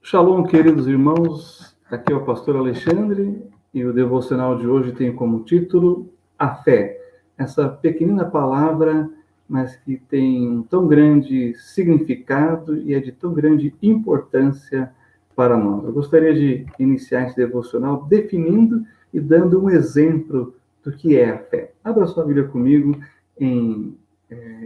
Shalom, queridos irmãos, aqui é o pastor Alexandre e o devocional de hoje tem como título A Fé. Essa pequenina palavra, mas que tem um tão grande significado e é de tão grande importância para nós. Eu gostaria de iniciar esse devocional definindo e dando um exemplo do que é a fé. Abra sua Bíblia comigo em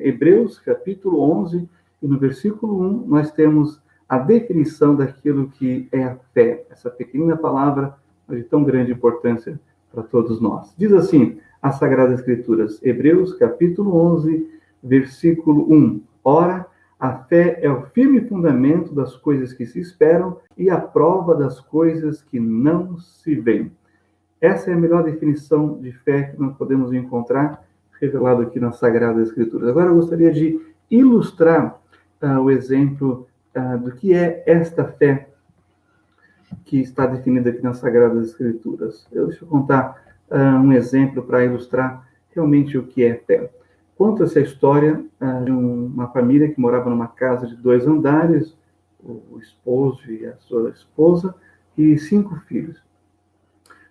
Hebreus, capítulo 11, e no versículo 1 nós temos a definição daquilo que é a fé, essa pequena palavra de tão grande importância para todos nós. Diz assim, as Sagradas Escrituras, Hebreus, capítulo 11, versículo 1. Ora, a fé é o firme fundamento das coisas que se esperam e a prova das coisas que não se veem. Essa é a melhor definição de fé que nós podemos encontrar, revelado aqui nas Sagradas Escrituras. Agora eu gostaria de ilustrar o exemplo do que é esta fé que está definida aqui nas Sagradas Escrituras. Deixa eu contar um exemplo para ilustrar realmente o que é fé. Conta-se a história de uma família que morava numa casa de 2 andares, o esposo e a sua esposa, e 5 filhos.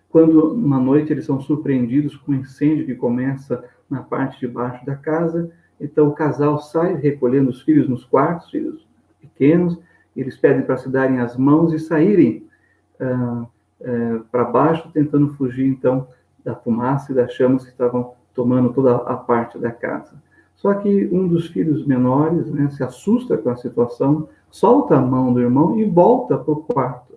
Quando, uma noite, eles são surpreendidos com um incêndio que começa na parte de baixo da casa, então o casal sai recolhendo os filhos nos quartos, filhos pequenos, eles pedem para se darem as mãos e saírem para baixo, tentando fugir, então, da fumaça e das chamas que estavam tomando toda a parte da casa. Só que um dos filhos menores, se assusta com a situação, solta a mão do irmão e volta para o quarto.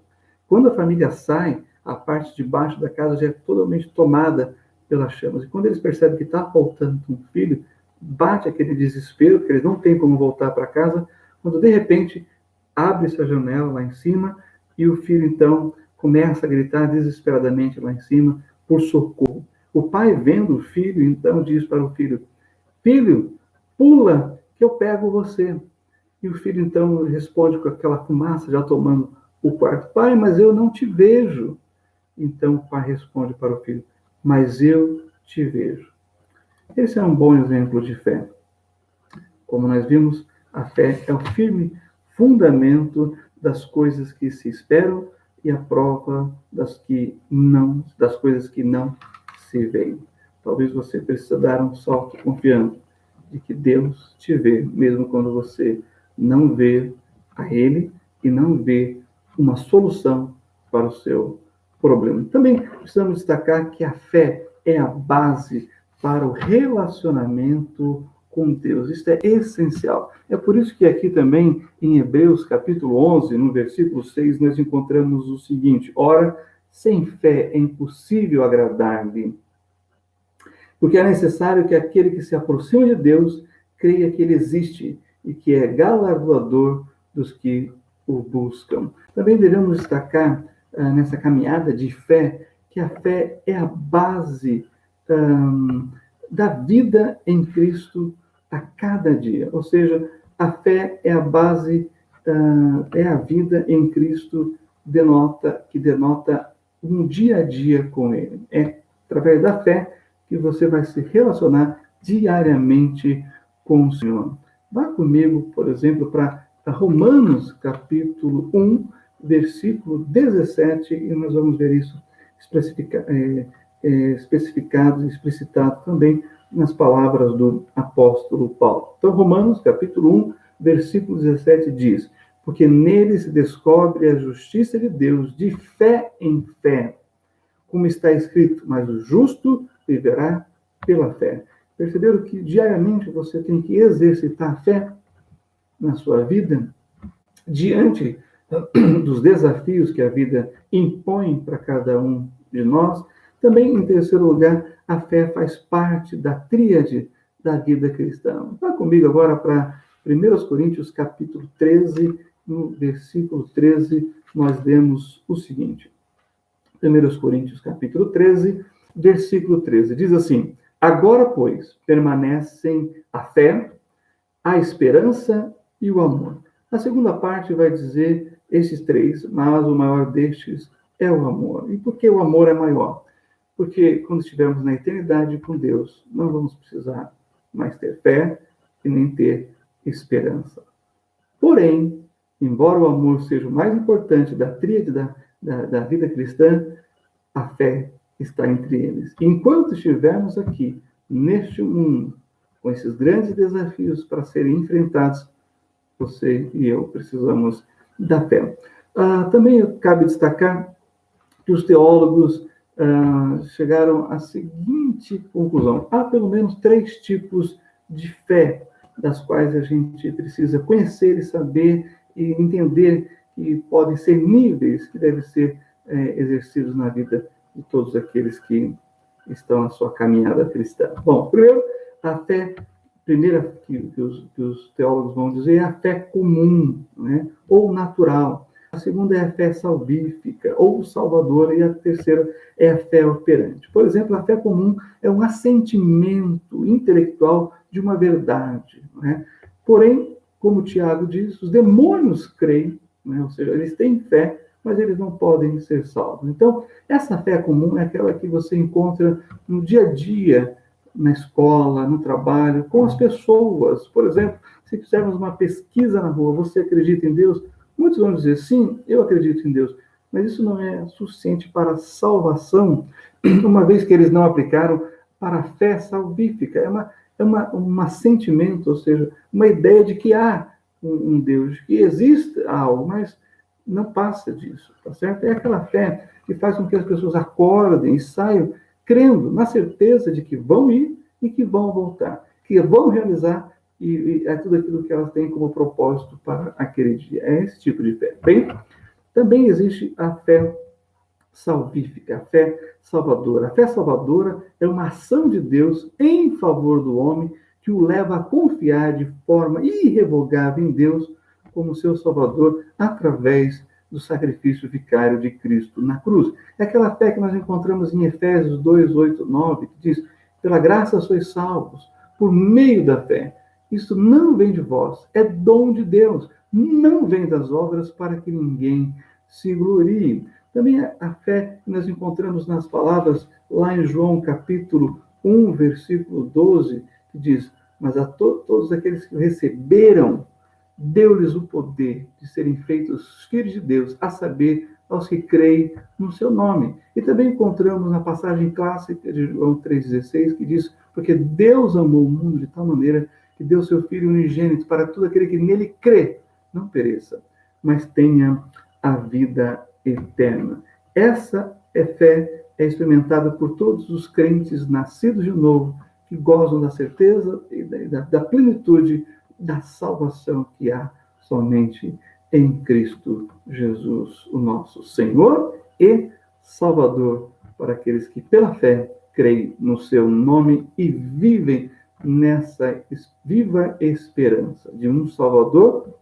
Quando a família sai, a parte de baixo da casa já é totalmente tomada pelas chamas. E quando eles percebem que está faltando um filho, bate aquele desespero, porque eles não têm como voltar para casa, quando de repente abre-se a janela lá em cima e o filho então começa a gritar desesperadamente lá em cima por socorro. O pai, vendo o filho, então diz para o filho: filho, pula que eu pego você. E o filho então responde com aquela fumaça já tomando o quarto: pai, mas eu não te vejo. Então o pai responde para o filho: mas eu te vejo. Esse é um bom exemplo de fé. Como nós vimos, a fé é o firme fundamento das coisas que se esperam e a prova das coisas que não se veem. Talvez você precise dar um salto confiando de que Deus te vê, mesmo quando você não vê a Ele e não vê uma solução para o seu problema. Também precisamos destacar que a fé é a base para o relacionamento com Deus. Isto é essencial. É por isso que aqui também, em Hebreus, capítulo 11, no versículo 6, nós encontramos o seguinte: ora, sem fé é impossível agradar-lhe, porque é necessário que aquele que se aproxima de Deus creia que Ele existe e que é galardoador dos que o buscam. Também devemos destacar nessa caminhada de fé que a fé é a base da vida em Cristo a cada dia. Ou seja, a fé é a base, é a vida em Cristo que denota um dia a dia com Ele. É através da fé que você vai se relacionar diariamente com o Senhor. Vá comigo, por exemplo, para Romanos, capítulo 1, versículo 17, e nós vamos ver isso especificado e explicitado também nas palavras do apóstolo Paulo. Então, Romanos, capítulo 1, versículo 17 diz: porque nele se descobre a justiça de Deus de fé em fé, como está escrito, mas o justo viverá pela fé. Perceberam que diariamente você tem que exercitar a fé na sua vida, diante dos desafios que a vida impõe para cada um de nós. Também, em terceiro lugar, a fé faz parte da tríade da vida cristã. Vá comigo agora para 1 Coríntios, capítulo 13, no versículo 13, nós lemos o seguinte. 1 Coríntios, capítulo 13, versículo 13, diz assim: agora, pois, permanecem a fé, a esperança e o amor. A segunda parte vai dizer esses 3, mas o maior destes é o amor. E por que o amor é maior? Porque quando estivermos na eternidade com Deus, não vamos precisar mais ter fé e nem ter esperança. Porém, embora o amor seja o mais importante da tríade da vida cristã, a fé está entre eles. Enquanto estivermos aqui, neste mundo, com esses grandes desafios para serem enfrentados, você e eu precisamos da fé. Também cabe destacar que os teólogos chegaram à seguinte conclusão: há pelo menos 3 tipos de fé, das quais a gente precisa conhecer e saber e entender que podem ser níveis que devem ser exercidos na vida de todos aqueles que estão na sua caminhada cristã. Bom, primeiro, a fé primeira que os teólogos vão dizer é a fé comum, né? Ou natural. A segunda é a fé salvífica, ou salvadora, e a terceira é a fé operante. Por exemplo, a fé comum é um assentimento intelectual de uma verdade, né? Porém, como Tiago diz, os demônios creem, né? Ou seja, eles têm fé, mas eles não podem ser salvos. Então, essa fé comum é aquela que você encontra no dia a dia, na escola, no trabalho, com as pessoas. Por exemplo, se fizermos uma pesquisa na rua, você acredita em Deus? Muitos vão dizer, sim, eu acredito em Deus, mas isso não é suficiente para a salvação, uma vez que eles não aplicaram para a fé salvífica. É um assentimento, ou seja, uma ideia de que há um Deus, que existe algo, mas não passa disso, tá certo? É aquela fé que faz com que as pessoas acordem e saiam crendo, na certeza de que vão ir e que vão voltar, que vão realizar e é tudo aquilo que elas têm como propósito para aquele dia. É esse tipo de fé. Bem, também existe a fé salvífica, a fé salvadora. A fé salvadora é uma ação de Deus em favor do homem que o leva a confiar de forma irrevogável em Deus como seu Salvador através do sacrifício vicário de Cristo na cruz. É aquela fé que nós encontramos em Efésios 2, 8, 9, que diz: pela graça sois salvos, por meio da fé. Isso não vem de vós, é dom de Deus, não vem das obras para que ninguém se glorie. Também a fé que nós encontramos nas palavras lá em João capítulo 1, versículo 12, que diz: mas a todos aqueles que receberam, deu-lhes o poder de serem feitos filhos de Deus, a saber, aos que creem no seu nome. E também encontramos na passagem clássica de João 3,16, que diz: porque Deus amou o mundo de tal maneira que deu seu Filho unigênito para todo aquele que nele crê, não pereça, mas tenha a vida eterna. Essa fé é experimentada por todos os crentes nascidos de novo, que gozam da certeza e da plenitude da salvação que há somente em Cristo Jesus, o nosso Senhor e Salvador, para aqueles que pela fé creem no seu nome e vivem nessa viva esperança de um Salvador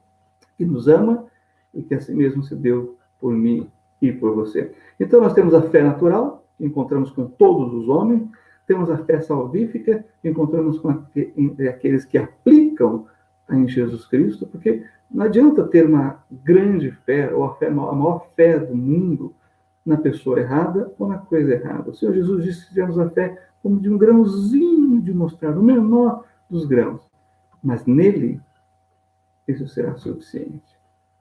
que nos ama e que assim mesmo se deu por mim e por você. Então nós temos a fé natural, que encontramos com todos os homens, temos a fé salvífica, que encontramos com aqueles que aplicam em Jesus Cristo, porque não adianta ter uma grande fé, ou a maior fé do mundo, na pessoa errada ou na coisa errada. O Senhor Jesus disse que temos a fé como de um grãozinho de mostarda, o menor dos grãos. Mas nele, isso será suficiente.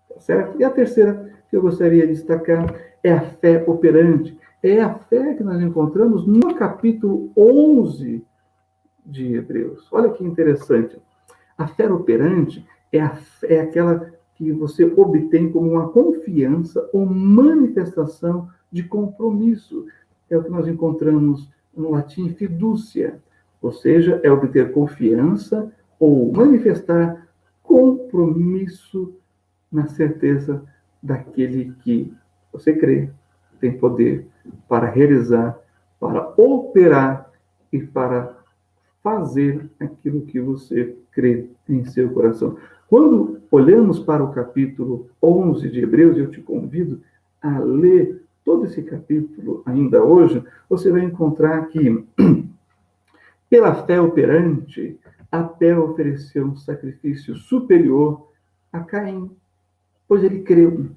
Tá certo? E a terceira que eu gostaria de destacar é a fé operante. É a fé que nós encontramos no capítulo 11 de Hebreus. Olha que interessante. A fé operante é aquela que você obtém como uma confiança ou manifestação de compromisso. É o que nós encontramos no latim fidúcia, ou seja, é obter confiança ou manifestar compromisso na certeza daquele que você crê tem poder para realizar, para operar e para fazer aquilo que você crê em seu coração. Quando olhamos para o capítulo 11 de Hebreus, eu te convido a ler todo esse capítulo ainda hoje, você vai encontrar que, pela fé operante, Abel ofereceu um sacrifício superior a Caim, pois ele creu,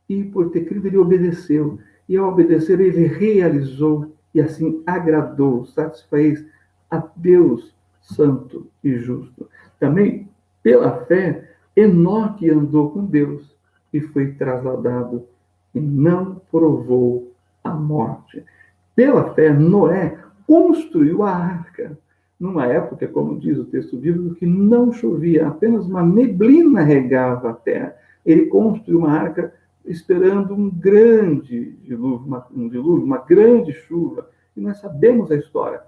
e por ter crido ele obedeceu, e ao obedecer ele realizou, e assim agradou, satisfez a Deus santo e justo. Também, pela fé, Enoque andou com Deus e foi trasladado e não provou a morte. Pela fé, Noé construiu a arca, numa época, como diz o texto bíblico, que não chovia, apenas uma neblina regava a terra. Ele construiu uma arca esperando um grande dilúvio, uma grande chuva. E nós sabemos a história.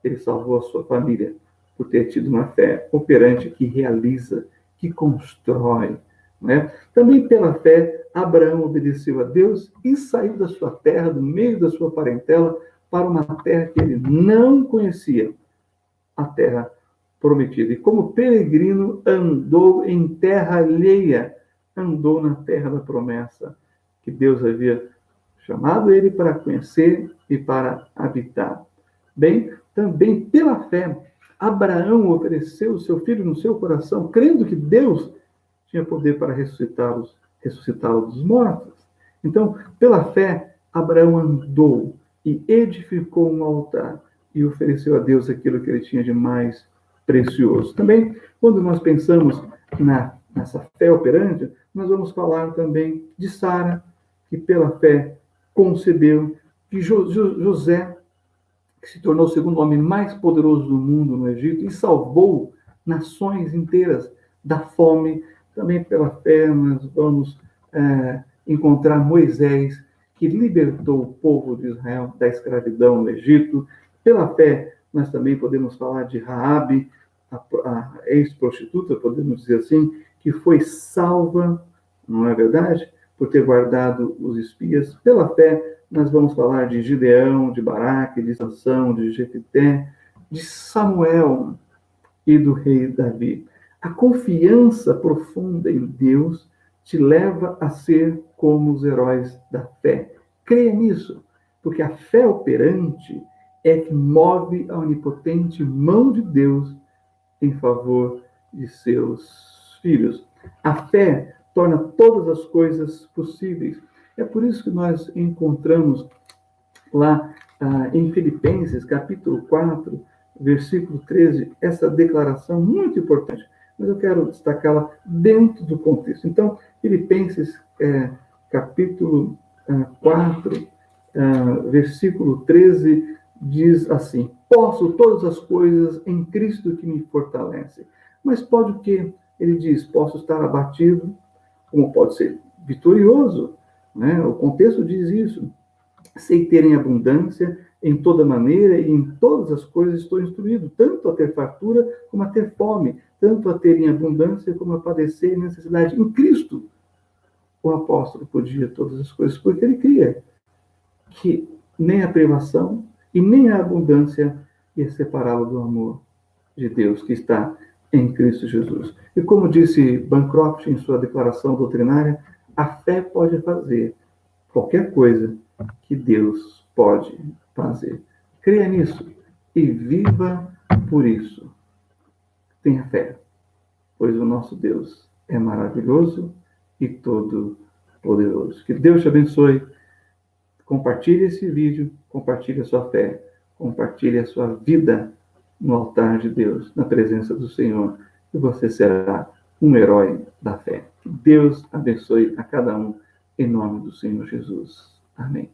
Ele salvou a sua família por ter tido uma fé operante que realiza, que constrói. Né? Também pela fé, Abraão obedeceu a Deus e saiu da sua terra, do meio da sua parentela, para uma terra que ele não conhecia, a terra prometida. E como peregrino, andou em terra alheia, andou na terra da promessa, que Deus havia chamado ele para conhecer e para habitar. Bem, também pela fé, Abraão ofereceu o seu filho no seu coração, crendo que Deus tinha poder para ressuscitá-lo dos mortos. Então, pela fé, Abraão andou e edificou um altar e ofereceu a Deus aquilo que ele tinha de mais precioso. Também, quando nós pensamos nessa fé operante, nós vamos falar também de Sara, que pela fé concebeu, que José, que se tornou o segundo homem mais poderoso do mundo no Egito e salvou nações inteiras da fome. Também pela fé nós vamos encontrar Moisés, que libertou o povo de Israel da escravidão no Egito. Pela fé nós também podemos falar de Raabe, a ex-prostituta, podemos dizer assim, que foi salva, não é verdade? Por ter guardado os espias. Pela fé nós vamos falar de Gideão, de Baraque, de Sansão, de Jefité, de Samuel e do rei Davi. A confiança profunda em Deus te leva a ser como os heróis da fé. Creia nisso, porque a fé operante é que move a onipotente mão de Deus em favor de seus filhos. A fé torna todas as coisas possíveis. É por isso que nós encontramos lá em Filipenses, capítulo 4, versículo 13, essa declaração muito importante, mas eu quero destacá-la dentro do contexto. Então, Filipenses, capítulo 4, versículo 13, diz assim: posso todas as coisas em Cristo que me fortalece. Mas pode o quê? Ele diz, posso estar abatido, como pode ser vitorioso, né? O contexto diz isso. Sei ter em abundância, em toda maneira e em todas as coisas estou instruído, tanto a ter fartura como a ter fome, tanto a ter em abundância como a padecer em necessidade. Em Cristo, o apóstolo podia todas as coisas, porque ele cria que nem a privação e nem a abundância ia separá-lo do amor de Deus que está em Cristo Jesus. E como disse Bancroft em sua declaração doutrinária, a fé pode fazer qualquer coisa que Deus pode fazer. Creia nisso e viva por isso. Tenha fé, pois o nosso Deus é maravilhoso e todo-poderoso. Que Deus te abençoe. Compartilhe esse vídeo, compartilhe a sua fé, compartilhe a sua vida no altar de Deus, na presença do Senhor, e você será um herói da fé. Que Deus abençoe a cada um, em nome do Senhor Jesus. Amém.